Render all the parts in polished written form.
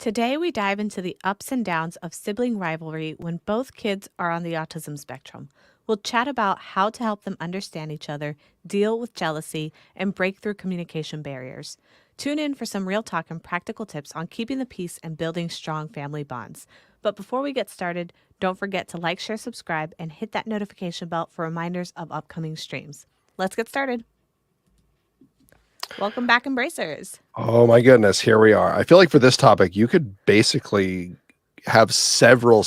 Today, we dive into the ups and downs of sibling rivalry when both kids are on the autism spectrum. We'll chat about how to help them understand each other, deal with jealousy, and break through communication barriers. Tune in for some real talk and practical tips on keeping the peace and building strong family bonds. But before we get started, don't forget to like, share, subscribe, and hit that notification bell for reminders of upcoming streams. Let's get started. Welcome back, Embracers. Oh my goodness, here we are. I feel like for this topic, you could basically have several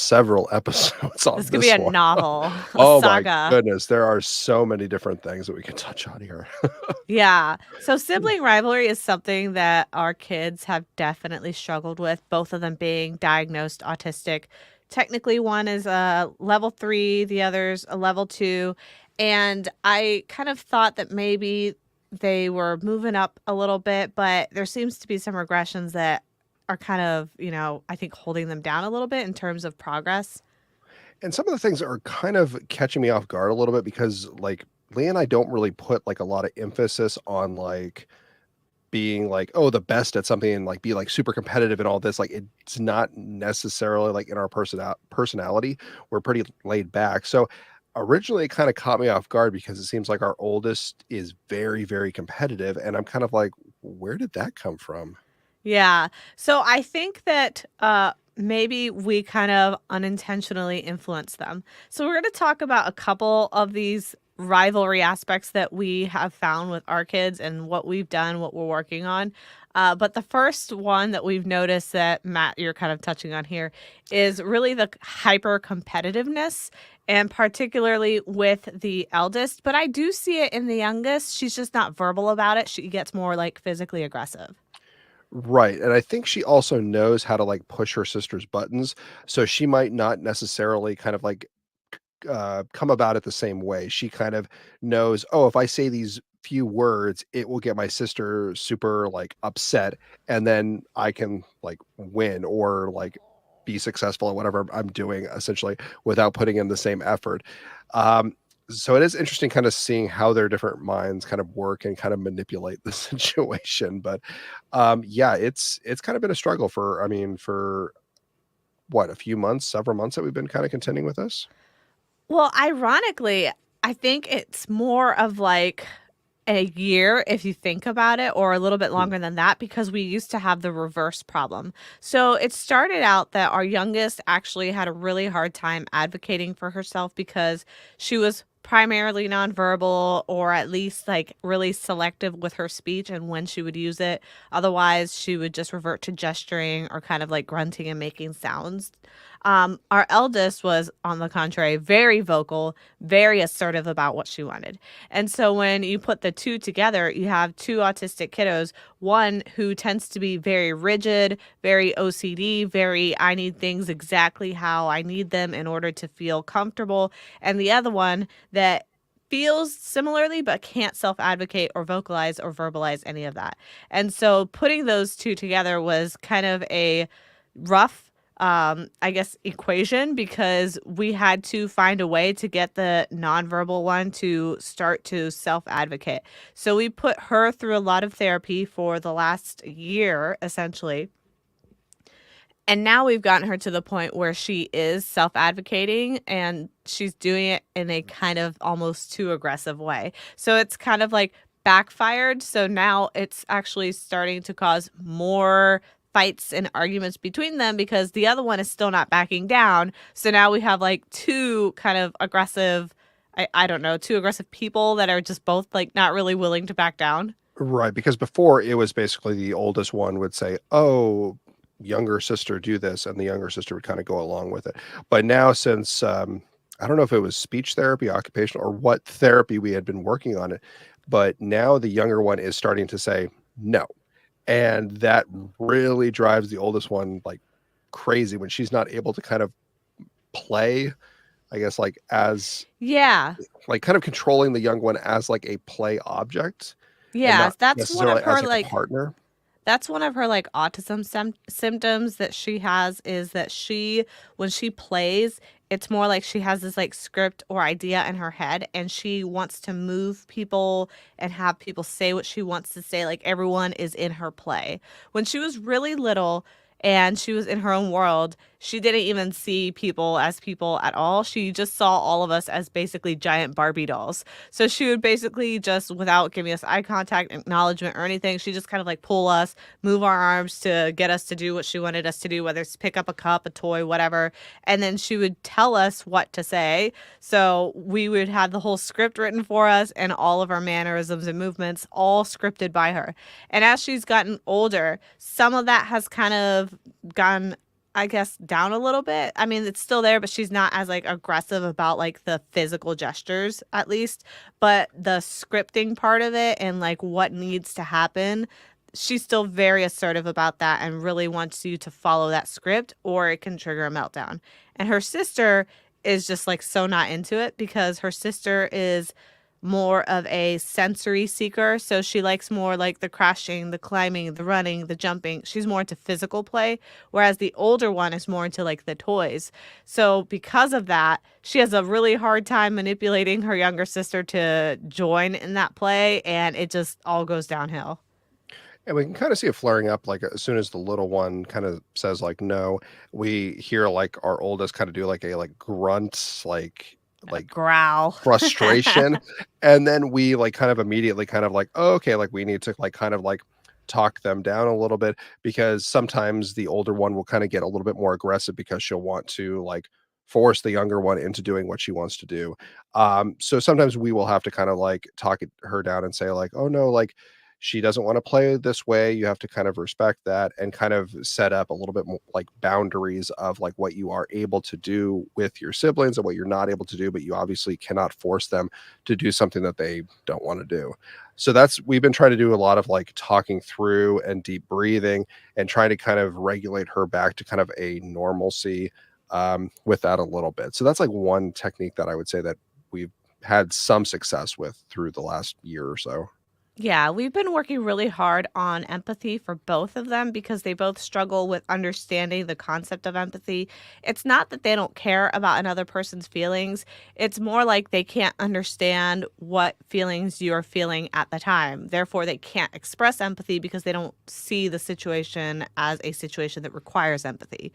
episodes on This could be this a one. novel, a Oh my saga. goodness, there are so many different things that we can touch on here. Yeah. So sibling rivalry is something that our kids have definitely struggled with, both of them being diagnosed autistic. Technically, one is a level 3, the other's a level 2. And I kind of thought that maybe they were moving up a little bit, but there seems to be some regressions that are kind of, I think holding them down a little bit in terms of progress. And some of the things are kind of catching me off guard a little bit because like Lee and I don't really put like a lot of emphasis on like being like, oh, the best at something and like be like super competitive and all this. Like it's not necessarily like in our personality. We're pretty laid back. So originally it kind of caught me off guard because it seems like our oldest is very competitive. And I'm kind of like, where did that come from? Yeah. So I think that maybe we kind of unintentionally influence them. So we're going to talk about a couple of these rivalry aspects that we have found with our kids and what we've done, what we're working on. But the first one that we've noticed that Matt, you're kind of touching on here, is really the hyper competitiveness, and particularly with the eldest. But I do see it in the youngest. She's just not verbal about it. She gets more like physically aggressive. Right, and I think she also knows how to, like, push her sister's buttons, so she might not necessarily kind of, like, come about it the same way. She kind of knows, "Oh, if I say these few words, it will get my sister super, like, upset, and then I can, like, win or, like, be successful at whatever I'm doing, essentially, without putting in the same effort." Um, so it is interesting kinda seeing how their different minds kind of work and kind of manipulate the situation, but, yeah, it's kinda been a struggle for I mean, for what, a few months, several months that we've been kinda contending with this? Well, ironically, I think it's more of like a year if you think about it, or a little bit Mm. longer than that, because we used to have the reverse problem. So it started out that our youngest actually had a really hard time advocating for herself because she was primarily nonverbal, or at least like really selective with her speech and when she would use it. Otherwise, she would just revert to gesturing or kind of like grunting and making sounds. Our eldest was, on the contrary, very vocal, very assertive about what she wanted. And so when you put the two together, you have two autistic kiddos, one who tends to be very rigid, very OCD, very I need things exactly how I need them in order to feel comfortable, and the other one that feels similarly but can't self-advocate or vocalize or verbalize any of that. And so putting those two together was kind of a rough I guess equation, because we had to find a way to get the nonverbal one to start to self-advocate. So we put her through a lot of therapy for the last year, essentially. And now we've gotten her to the point where she is self-advocating, and she's doing it in a kind of almost too aggressive way. So it's kind of like backfired. So now it's actually starting to cause more fights and arguments between them because the other one is still not backing down. So now we have like two kind of aggressive, I don't know, two aggressive people that are just both like not really willing to back down. Right, because before it was basically the oldest one would say, "Oh, younger sister, do this," and the younger sister would kinda go along with it. But now since, I don't know if it was speech therapy, occupational, or what therapy we had been working on it, but now the younger one is starting to say, "No." And that really drives the oldest one, like, crazy when she's not able to kind of play, I guess, like, as Yeah. like, kind of controlling the young one as, like, a play object and not Yes, that's one of necessarily her as, like, a like partner. That's one of her, like, autism symptoms that she has, is that when she plays, it's more like she has this, like, script or idea in her head, and she wants to move people and have people say what she wants to say, like, everyone is in her play. When she was really little, and she was in her own world. She didn't even see people as people at all. She just saw all of us as basically giant Barbie dolls. So she would basically just, without giving us eye contact, acknowledgement, or anything, she just kind of like pull us, move our arms to get us to do what she wanted us to do, whether it's pick up a cup, a toy, whatever. And then she would tell us what to say. So we would have the whole script written for us and all of our mannerisms and movements all scripted by her. And as she's gotten older, some of that has kind of gone, I guess, down a little bit. I mean, it's still there, but she's not as like aggressive about like the physical gestures, at least. But the scripting part of it and like what needs to happen, she's still very assertive about that and really wants you to follow that script or it can trigger a meltdown. And her sister is just like so not into it because her sister is more of a sensory seeker. So she likes more like the crashing, the climbing, the running, the jumping. She's more into physical play, whereas the older one is more into like the toys. So because of that, she has a really hard time manipulating her younger sister to join in that play, and it just all goes downhill. And we can kind of see it flaring up like as soon as the little one kind of says like no, we hear like our oldest kind of do like a like grunt, A like growl. frustration, and then we like kind of immediately kind of like, oh, okay, like we need to like kind of like talk them down a little bit because sometimes the older one will kind of get a little bit more aggressive because she'll want to like force the younger one into doing what she wants to do. So sometimes we will have to kind of like her down and say like, oh no, like she doesn't want to play this way. You have to kind of respect that and kind of set up a little bit more like boundaries of like what you are able to do with your siblings and what you're not able to do, but you obviously cannot force them to do something that they don't want to do. So that's we've been trying to do a lot of like talking through and deep breathing and trying to kind of regulate her back to kind of a normalcy with that a little bit. So that's like one technique that I would say that we've had some success with through the last year or so. Yeah, we've been working really hard on empathy for both of them because they both struggle with understanding the concept of empathy. It's not that they don't care about another person's feelings, it's more like they can't understand what feelings you're feeling at the time. Therefore, they can't express empathy because they don't see the situation as a situation that requires empathy.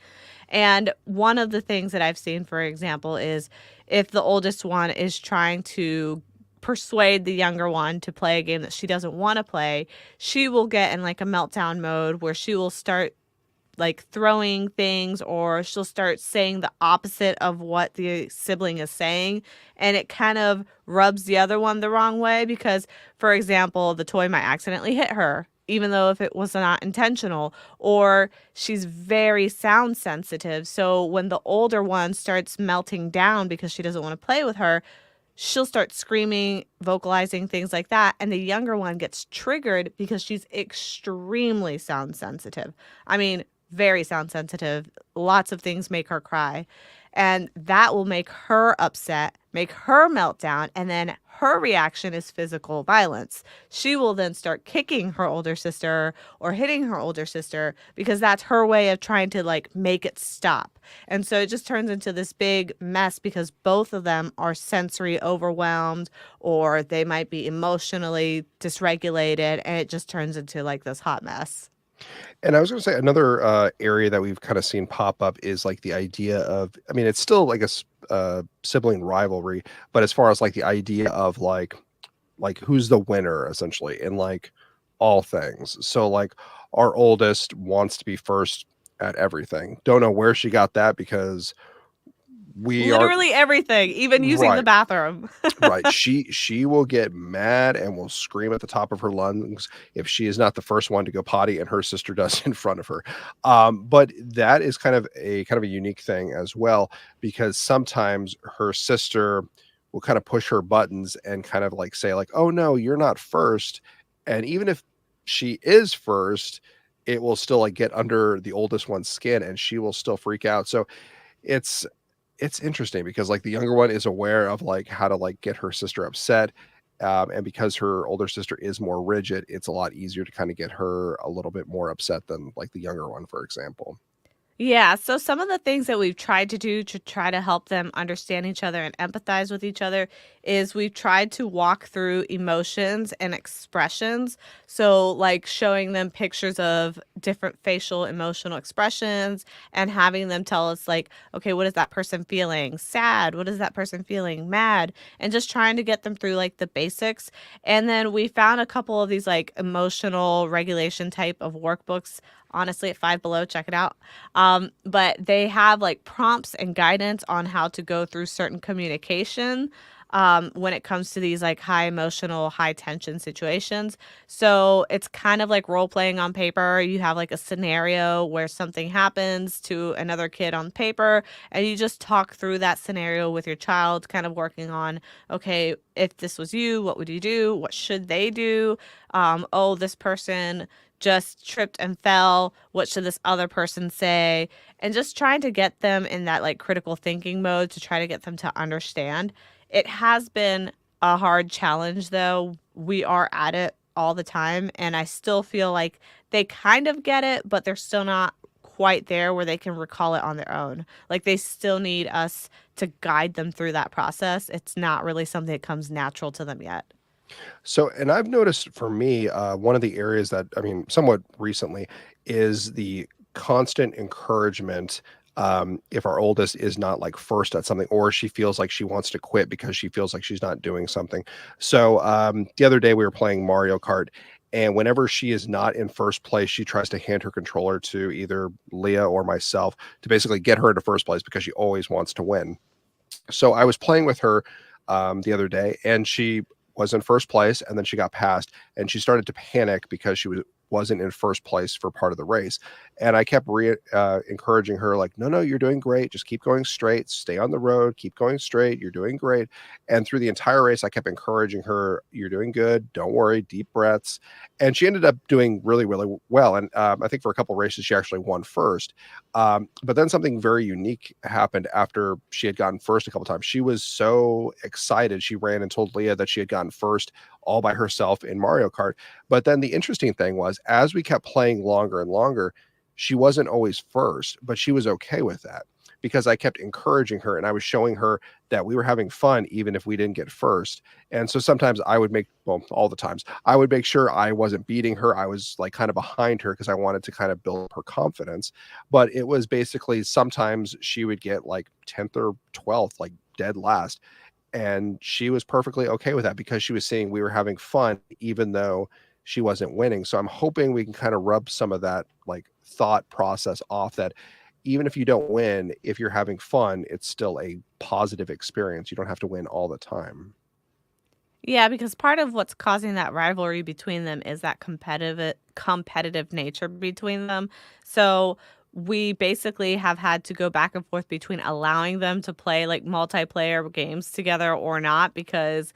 And one of the things that I've seen, for example, is if the oldest one is trying to persuade the younger one to play a game that she doesn't want to play, she will get in like a meltdown mode where she will start like throwing things or she'll start saying the opposite of what the sibling is saying. And it kind of rubs the other one the wrong way because, for example, the toy might accidentally hit her. Even though if it was not intentional, or she's very sound sensitive. So when the older one starts melting down because she doesn't want to play with her, she'll start screaming, vocalizing things like that. And the younger one gets triggered because she's extremely sound sensitive. I mean, very sound sensitive. Lots of things make her cry. And that will make her upset, make her meltdown. And then her reaction is physical violence. She will then start kicking her older sister or hitting her older sister because that's her way of trying to like make it stop. And so it just turns into this big mess because both of them are sensory overwhelmed or they might be emotionally dysregulated. And it just turns into like this hot mess. And I was gonna say another, area that we've kinda seen pop up is, like, the idea of I mean, it's still like a sibling rivalry, but as far as, like, the idea of, like, who's the winner essentially in, like, all things. So, like, our oldest wants to be first at everything. Don't know where she got that because we are Literally everything, even using the right. bathroom. Right. She will get mad and will scream at the top of her lungs if she is not the first one to go potty and her sister does in front of her. But that is kind of a unique thing as well, because sometimes her sister will kind of push her buttons and kind of like say, like, oh no, you're not first. And even if she is first, it will still like get under the oldest one's skin and she will still freak out. So it's it's interesting because, like, the younger one is aware of, like, how to, like, get her sister upset, and because her older sister is more rigid, it's a lot easier to kinda get her a little bit more upset than, like, the younger one, for example. Yeah, so some of the things that we've tried to do to try to help them understand each other and empathize with each other is we've tried to walk through emotions and expressions. So, like showing them pictures of different facial emotional expressions and having them tell us, like, okay, what is that person feeling? Sad. What is that person feeling? Mad. And just trying to get them through like the basics. And then we found a couple of these like emotional regulation type of workbooks. Honestly, at Five Below, check it out. But they have like prompts and guidance on how to go through certain communication when it comes to these like high emotional, high tension situations. So it's kind of like role playing on paper. You have like a scenario where something happens to another kid on paper, and you just talk through that scenario with your child, kind of working on, okay, if this was you, what would you do? What should they do? Oh, this person just tripped and fell. What should this other person say? And just trying to get them in that like critical thinking mode to try to get them to understand. It has been a hard challenge though. We are at it all the time. And I still feel like they kind of get it, but they're still not quite there where they can recall it on their own. Like they still need us to guide them through that process. It's not really something that comes natural to them yet. So, and I've noticed for me, one of the areas that, I mean, somewhat recently, is the constant encouragement. If our oldest is not like first at something, or she feels like she wants to quit because she feels like she's not doing something. So, the other day we were playing Mario Kart, and whenever she is not in first place, she tries to hand her controller to either Leah or myself to basically get her into first place because she always wants to win. So I was playing with her the other day, and she was in first place, and then she got passed, and she started to panic because wasn't in first place for part of the race. And I kept encouraging her, like, no, no, you're doing great. Just keep going straight. Stay on the road. Keep going straight. You're doing great. And through the entire race, I kept encouraging her, you're doing good. Don't worry. Deep breaths. And she ended up doing really, really well. And I think for a couple of races, she actually won first. But then something very unique happened after she had gotten first a couple times. She was so excited. She ran and told Leah that she had gotten first all by herself in Mario Kart. But then the interesting thing was, as we kept playing longer and longer, she wasn't always first, but she was okay with that because I kept encouraging her and I was showing her that we were having fun even if we didn't get first. And so sometimes I would make, well, all the times, I would make sure I wasn't beating her. I was like kind of behind her because I wanted to kind of build up her confidence. But it was basically sometimes she would get like 10th or 12th, like dead last. And she was perfectly okay with that because she was seeing we were having fun even though she wasn't winning. So I'm hoping we can kind of rub some of that like thought process off, that even if you don't win, if you're having fun, it's still a positive experience. You don't have to win all the time. Yeah, because part of what's causing that rivalry between them is that competitive nature between them. So we basically have had to go back and forth between allowing them to play like multiplayer games together or not, because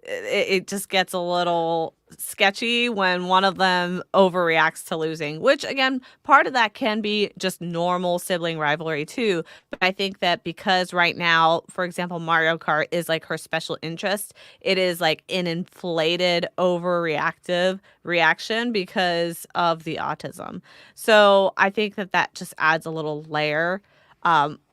it just gets a little sketchy when one of them overreacts to losing, which again, part of that can be just normal sibling rivalry too. But I think that because right now, for example, Mario Kart is like her special interest, it is like an inflated, overreactive reaction because of the autism. So I think that that just adds a little layer.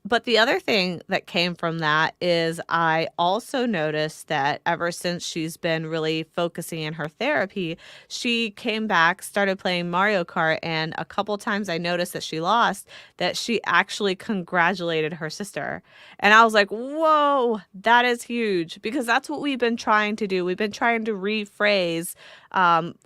But the other thing that came from that is I also noticed that ever since she's been really focusing in her therapy, she came back, started playing Mario Kart, and a couple times I noticed that she lost, that she actually congratulated her sister. And I was like, whoa, that is huge, because that's what we've been trying to do. We've been trying to rephrase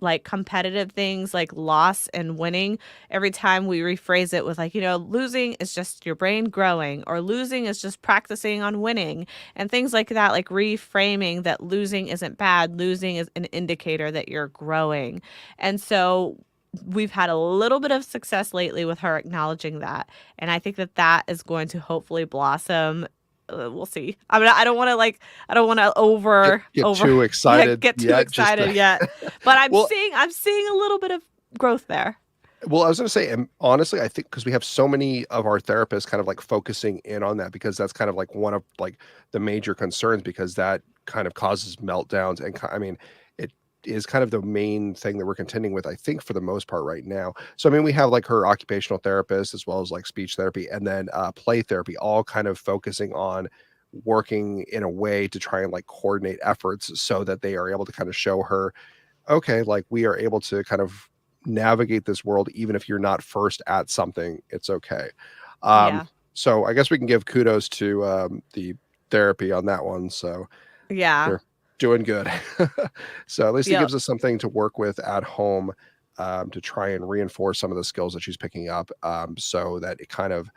like competitive things like loss and winning. Every time we rephrase it with like, losing is just your brain growing, or losing is just practicing on winning, and things like that, like reframing that losing isn't bad, losing is an indicator that you're growing. And so we've had a little bit of success lately with her acknowledging that, and I think that that is going to hopefully blossom. We'll see. I mean, I don't want to Get over too yeah, excited get too yet. Just excited yet, but well, I'm seeing a little bit of growth there. well, I was going to say, and honestly, I think because we have so many of our therapists kind of like focusing in on that, because that's kind of like one of like the major concerns, because that kind of causes meltdowns. And I mean, it is kind of the main thing that we're contending with, I think, for the most part right now. So, I mean, we have like her occupational therapist as well as like speech therapy and then play therapy, all kind of focusing on working in a way to try and like coordinate efforts so that they are able to kind of show her, okay, like we are able to kind of navigate this world, even if you're not first at something, it's okay. Um, Yeah. so I guess we can give kudos to the therapy on that one. So Yeah. they're doing good. So at least it Yep. gives us something to work with at home, to try and reinforce some of the skills that she's picking up, so that it kind of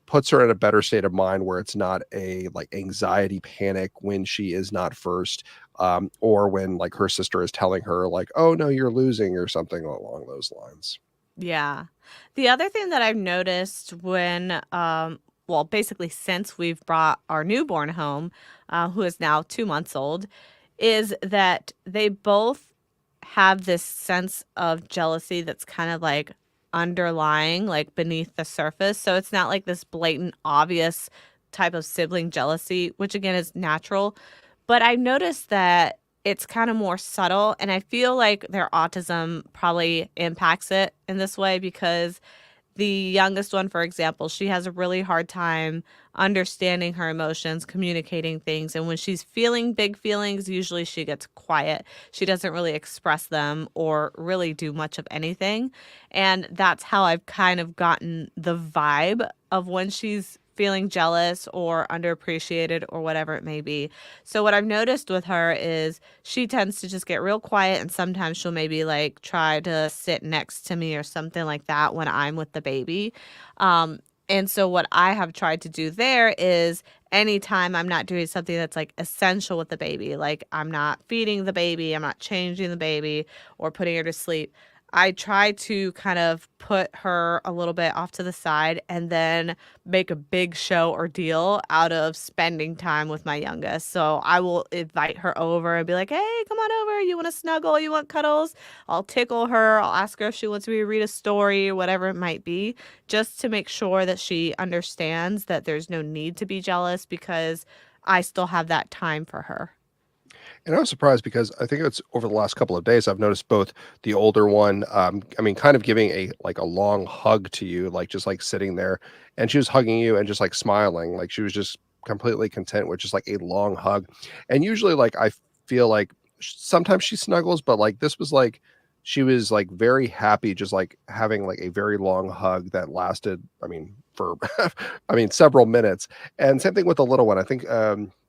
puts her in a better state of mind where it's not a like anxiety panic when she is not first, or when like her sister is telling her like, oh no, you're losing or something along those lines. Yeah. The other thing that I've noticed when, well, basically since we've brought our newborn home, who is now 2 months old, is that they both have this sense of jealousy that's kind of like underlying, like beneath the surface. So it's not like this blatant, obvious type of sibling jealousy, which again is natural. But I noticed that it's kind of more subtle, and I feel like their autism probably impacts it in this way because the youngest one, for example, she has a really hard time understanding her emotions, communicating things. And when she's feeling big feelings, usually she gets quiet. She doesn't really express them or really do much of anything. And that's how I've kind of gotten the vibe of when she's feeling jealous or underappreciated or whatever it may be. So, what I've noticed with her is she tends to just get real quiet, and sometimes she'll maybe like try to sit next to me or something like that when I'm with the baby. Um, and so what I have tried to do there is anytime I'm not doing something that's like essential with the baby, like I'm not feeding the baby, I'm not changing the baby or putting her to sleep, I try to kind of put her a little bit off to the side and then make a big show or deal out of spending time with my youngest. So I will invite her over and be like, "Hey, come on over. You want to snuggle? You want cuddles?" I'll tickle her. I'll ask her if she wants me to read a story or whatever it might be, just to make sure that she understands that there's no need to be jealous because I still have that time for her. And I was surprised because I think it's over the last couple of days I've noticed both the older one, I mean, kind of giving a like a long hug to you, like just like sitting there, and she was hugging you and just like smiling, like she was just completely content with just like a long hug. And usually, like I feel like sometimes she snuggles, but like this was like she was like very happy, just like having like a very long hug that lasted. I mean, for I mean several minutes. And same thing with the little one. I think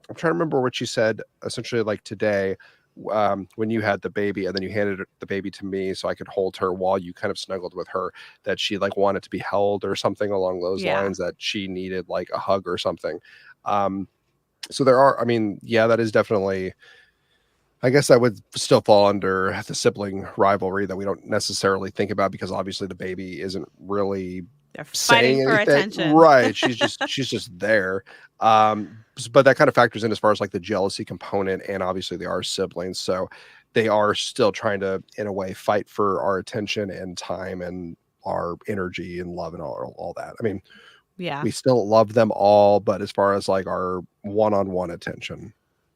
I'm trying to remember what she said essentially like today, when you had the baby and then you handed the baby to me so I could hold her while you kind of snuggled with her, that she like wanted to be held or something along those Yeah. lines, that she needed like a hug or something. Um, so there are, I mean, yeah, that is definitely, I guess that would still fall under the sibling rivalry that we don't necessarily think about because obviously the baby isn't really They're fighting saying for anything. attention. Right, she's just there. But that kind of factors in as far as, like, the jealousy component, and obviously they are siblings, so they are still trying to, in a way, fight for our attention and time and our energy and love and all that. I mean, Yeah. we still love them all, but as far as, like, our one-on-one attention.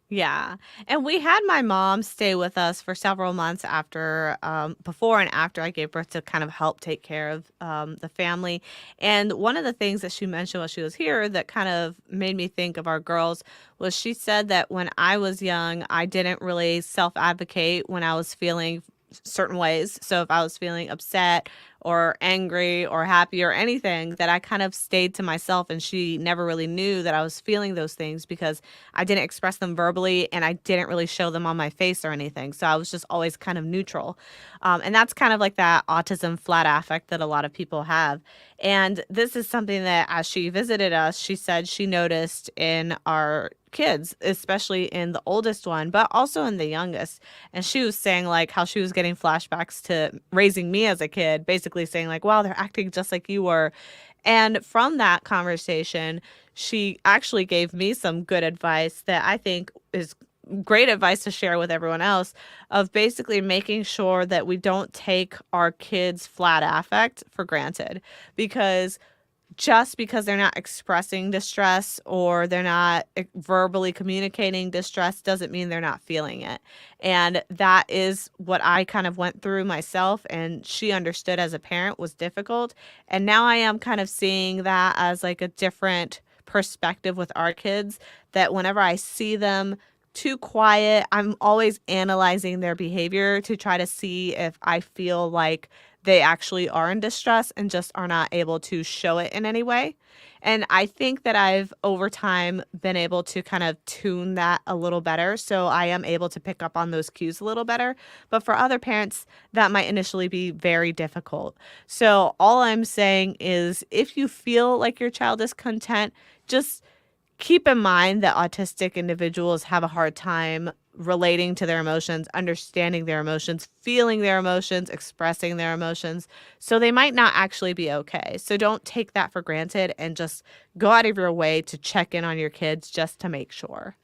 Yeah. And we had my mom stay with us for several months after, before and after I gave birth to kind of help take care of the family. And one of the things that she mentioned while she was here that kind of made me think of our girls was she said that when I was young, I didn't really self advocate when I was feeling certain ways. So if I was feeling upset or angry or happy or anything, that I kind of stayed to myself, and she never really knew that I was feeling those things because I didn't express them verbally and I didn't really show them on my face or anything. So I was just always kind of neutral. And that's kind of like that autism flat affect that a lot of people have. And this is something that as she visited us, she said she noticed in our kids, especially in the oldest one, but also in the youngest. And she was saying like how she was getting flashbacks to raising me as a kid, basically saying like, wow, they're acting just like you were. And from that conversation, she actually gave me some good advice that I think is great advice to share with everyone else, of basically making sure that we don't take our kids' flat affect for granted, because just because they're not expressing distress or they're not verbally communicating distress doesn't mean they're not feeling it. And that is what I kind of went through myself, and she understood as a parent was difficult. And now I am kind of seeing that as like a different perspective with our kids, that whenever I see them too quiet, I'm always analyzing their behavior to try to see if I feel like they actually are in distress and just are not able to show it in any way. And I think that I've over time been able to kind of tune that a little better. So I am able to pick up on those cues a little better. But for other parents, that might initially be very difficult. So all I'm saying is if you feel like your child is content, just keep in mind that autistic individuals have a hard time relating to their emotions, understanding their emotions, feeling their emotions, expressing their emotions. So they might not actually be okay. So don't take that for granted and just go out of your way to check in on your kids just to make sure.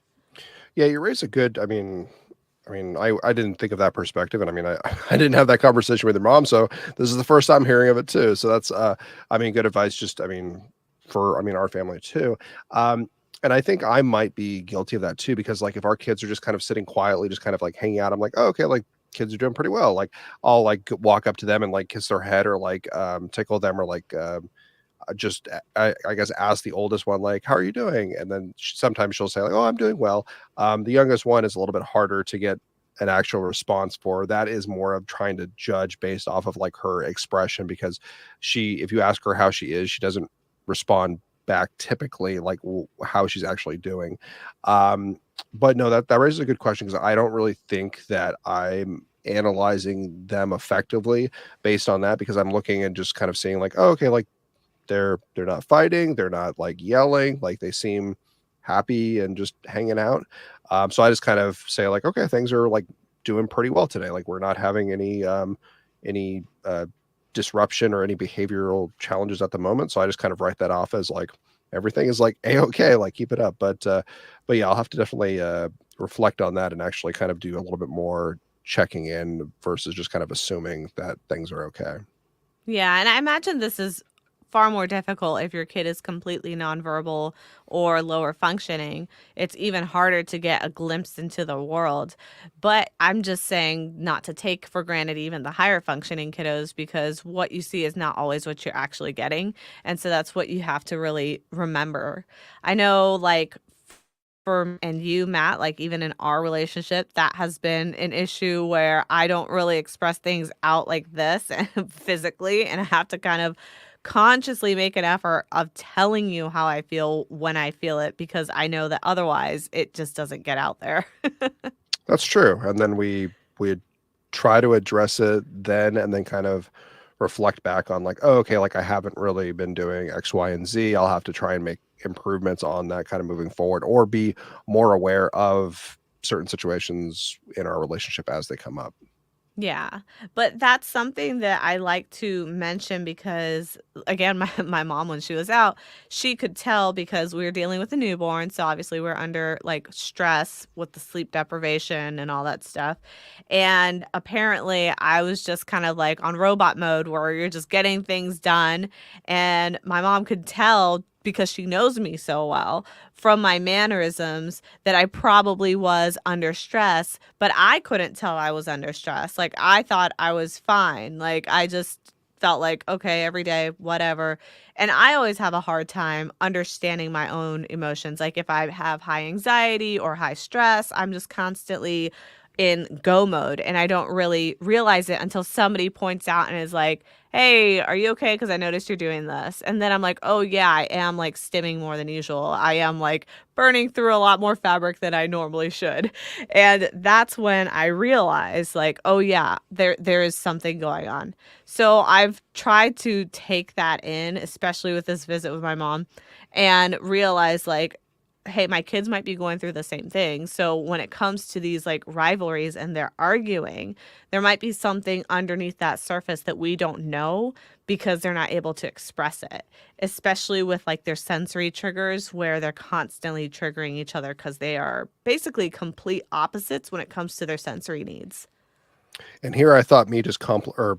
Yeah, you raise a good I didn't think of that perspective, and I mean, I I didn't have that conversation with your mom, so this is the first time hearing of it too. So that's, I mean, good advice. Just, I mean, for I mean, our family too. Um, and I think I might be guilty of that too, because like if our kids are just kind of sitting quietly, just kind of like hanging out, I'm like, oh, okay, like kids are doing pretty well. Like I'll like walk up to them and like kiss their head or like tickle them or like just I guess ask the oldest one like, "How are you doing?" And then sometimes she'll say like, "Oh, I'm doing well." The youngest one is a little bit harder to get an actual response for. That is more of trying to judge based off of like her expression, because if you ask her how she is, she doesn't respond back typically like how she's actually doing. Um, but no, that raises a good question, because I don't really think that I'm analyzing them effectively based on that, because I'm looking and just kind of seeing like, oh, okay, like they're not fighting, they're not like yelling, like they seem happy and just hanging out. So I just kind of say like, okay, things are like doing pretty well today. Like we're not having any disruption or any behavioral challenges at the moment. So I just kind of write that off as like everything is like a okay, like keep it up. But yeah, I'll have to definitely reflect on that and actually kind of do a little bit more checking in versus just kind of assuming that things are okay. Yeah, and I imagine this is far more difficult if your kid is completely nonverbal or lower functioning. It's even harder to get a glimpse into the world. But I'm just saying not to take for granted even the higher functioning kiddos, because what you see is not always what you're actually getting. And so that's what you have to really remember. I know, like, for and you, Matt, like even in our relationship, that has been an issue where I don't really express things out like this physically, and I have to kind of consciously make an effort of telling you how I feel when I feel it, because I know that otherwise it just doesn't get out there. That's true, and then we try to address it then, and then kind of reflect back on like, "Oh, okay, like I haven't really been doing X, Y, and Z. I'll have to try and make improvements on that kind of moving forward, or be more aware of certain situations in our relationship as they come up." Yeah, but that's something that I like to mention because, again, my mom, when she was out, she could tell because we were dealing with a newborn. So obviously, we're under like stress with the sleep deprivation and all that stuff. And apparently, I was just kind of like on robot mode where you're just getting things done. And my mom could tell because she knows me so well from my mannerisms that I probably was under stress, but I couldn't tell I was under stress. Like I thought I was fine. Like I just felt like, okay, every day, whatever. And I always have a hard time understanding my own emotions. Like if I have high anxiety or high stress, I'm just constantly in go mode and I don't really realize it until somebody points out and is like, "Hey, are you okay? Because I noticed you're doing this." And then I'm like, "Oh yeah, I am like stimming more than usual. I am like burning through a lot more fabric than I normally should." And that's when I realize like, "Oh yeah, there is something going on." So I've tried to take that in, especially with this visit with my mom, and realize like, hey, my kids might be going through the same thing. So when it comes to these like rivalries and they're arguing, there might be something underneath that surface that we don't know because they're not able to express it, especially with like their sensory triggers where they're constantly triggering each other because they are basically complete opposites when it comes to their sensory needs. And here I thought me just or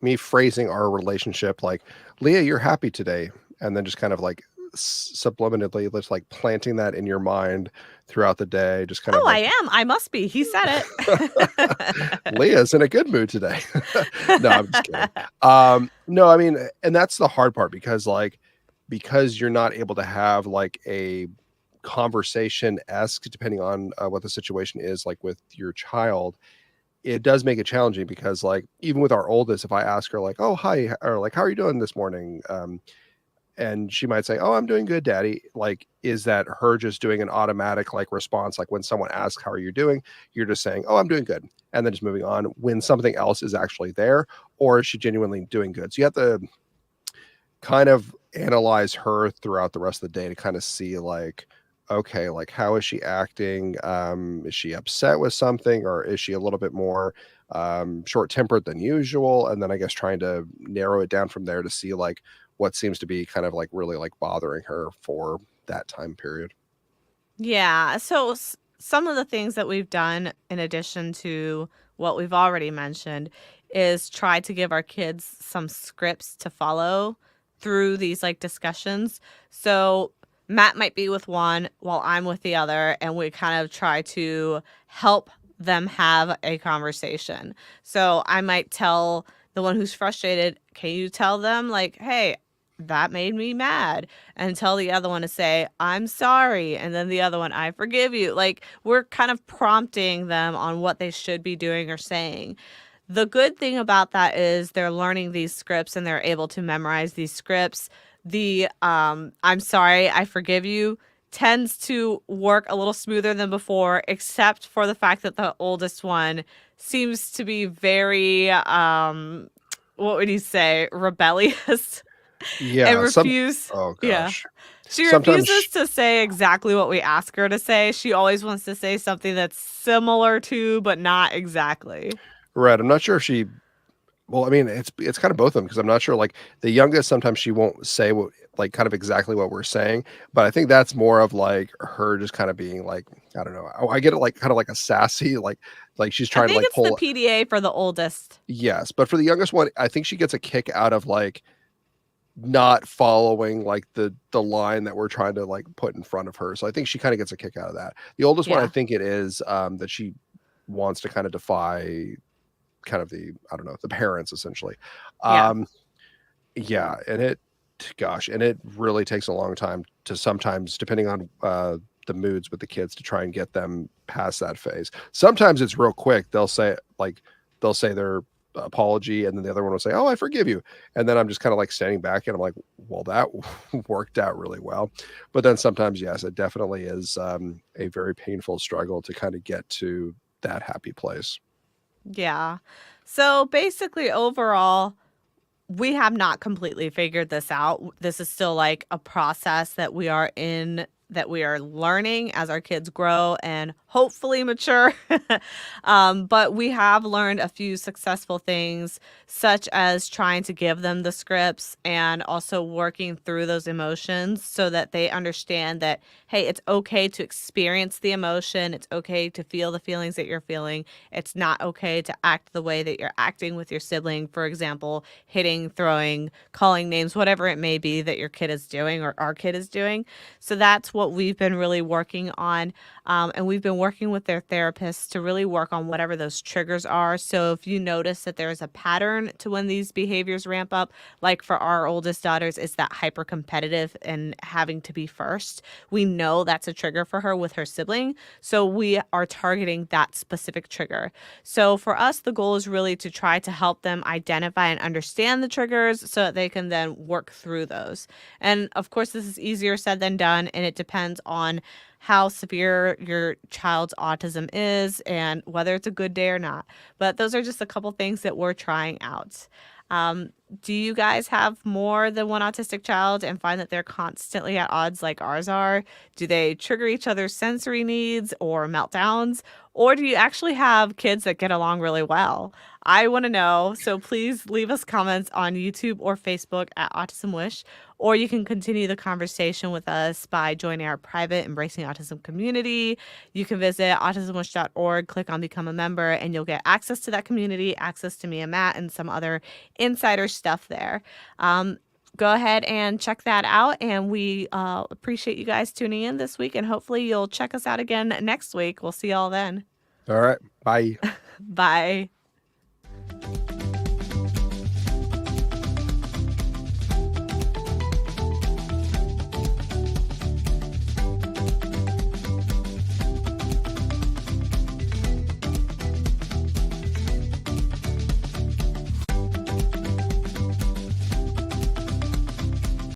me phrasing our relationship like, "Leah, you're happy today." and then just kind of like subliminally just like planting that in your mind throughout the day, just kind of Oh, I like am. I must be. He said it. Leah's in a good mood today. No, I'm just kidding. No, I mean, and that's the hard part because because you're not able to have like a conversation esque, depending on what the situation is, like with your child, it does make it challenging because like even with our oldest, if I ask her like, "Oh, hi," or like, "How are you doing this morning?" And she might say, "Oh, I'm doing good, daddy." Like, is that her just doing an automatic like response? Like when someone asks, "How are you doing?" You're just saying, "Oh, I'm doing good," and then just moving on when something else is actually there, or is she genuinely doing good? So you have to kind of analyze her throughout the rest of the day to kind of see like, okay, like how is she acting? Is she upset with something, or is she a little bit more short tempered than usual? And then I guess trying to narrow it down from there to see like what seems to be kind of like really like bothering her for that time period. Yeah. So some of the things that we've done in addition to what we've already mentioned is try to give our kids some scripts to follow through these like discussions. So Matt might be with one while I'm with the other, and we kind of try to help them have a conversation. So I might tell the one who's frustrated, can you tell them, like, hey, that made me mad? And tell the other one to say, I'm sorry. And then the other one, I forgive you. Like, we're kind of prompting them on what they should be doing or saying. The good thing about that is they're learning these scripts and they're able to memorize these scripts. The I'm sorry, I forgive you tends to work a little smoother than before, except for the fact that the oldest one seems to be very what would you say, rebellious. And Yeah, refuse oh yeah. gosh. She Sometimes refuses to say exactly what we ask her to say. She always wants to say something that's similar to, but not exactly. right, I'm not sure if she well, I mean, it's kind of both of them because I'm not sure. Like the youngest, sometimes she won't say what like kind of exactly what we're saying, but I think that's more of like her just kind of being like, I don't know. I get it like kind of like a sassy, like she's I trying to think like it's the pull. PDA for the oldest. Yes, but for the youngest one, I think she gets a kick out of like not following like the line that we're trying to like put in front of her. So I think she kind of gets a kick out of that. The oldest one, I Yeah. think it is that she wants to kind of defy kind of the I don't know the parents essentially. Yeah. Um, Yeah, and it gosh, and it really takes a long time to sometimes, depending on, the moods with the kids to try and get them past that phase. Sometimes it's real quick. They'll say their apology, and then the other one will say, "Oh, I forgive you." And then I'm just kinda, like, standing back, and I'm like, "Well, that worked out really well." But then sometimes, yes, it definitely is, a very painful struggle to kinda get to that happy place. Yeah. So basically overall, we have not completely figured this out. This is still like a process that we are in, that we are learning as our kids grow and hopefully mature. But we have learned a few successful things, such as trying to give them the scripts and also working through those emotions so that they understand that, hey, it's okay to experience the emotion. It's okay to feel the feelings that you're feeling. It's not okay to act the way that you're acting with your sibling, for example, hitting, throwing, calling names, whatever it may be that your kid is doing or our kid is doing. So that's what we've been really working on. And we've been working with their therapists to really work on whatever those triggers are. So if you notice that there's a pattern to when these behaviors ramp up, like for our oldest daughters, it's that hyper competitive and having to be first. We know that's a trigger for her with her sibling. So we are targeting that specific trigger. So for us, the goal is really to try to help them identify and understand the triggers so that they can then work through those. And of course, this is easier said than done, and it depends on how severe your child's autism is and whether it's a good day or not. But those are just a couple things that we're trying out. Um, do you guys have more than one autistic child and find that they're constantly at odds like ours are? Do they trigger each other's sensory needs or meltdowns? Or do you actually have kids that get along really well? I want to know. So please leave us comments on YouTube or Facebook at Autism Wish, or you can continue the conversation with us by joining our private Embracing Autism community. You can visit autismwish.org, click on Become a Member, and you'll get access to that community, access to me and Matt, and some other insider stuff there. Um, go ahead and check that out. And we appreciate you guys tuning in this week. And hopefully you'll check us out again next week. We'll see y'all then. All right. Bye. Bye.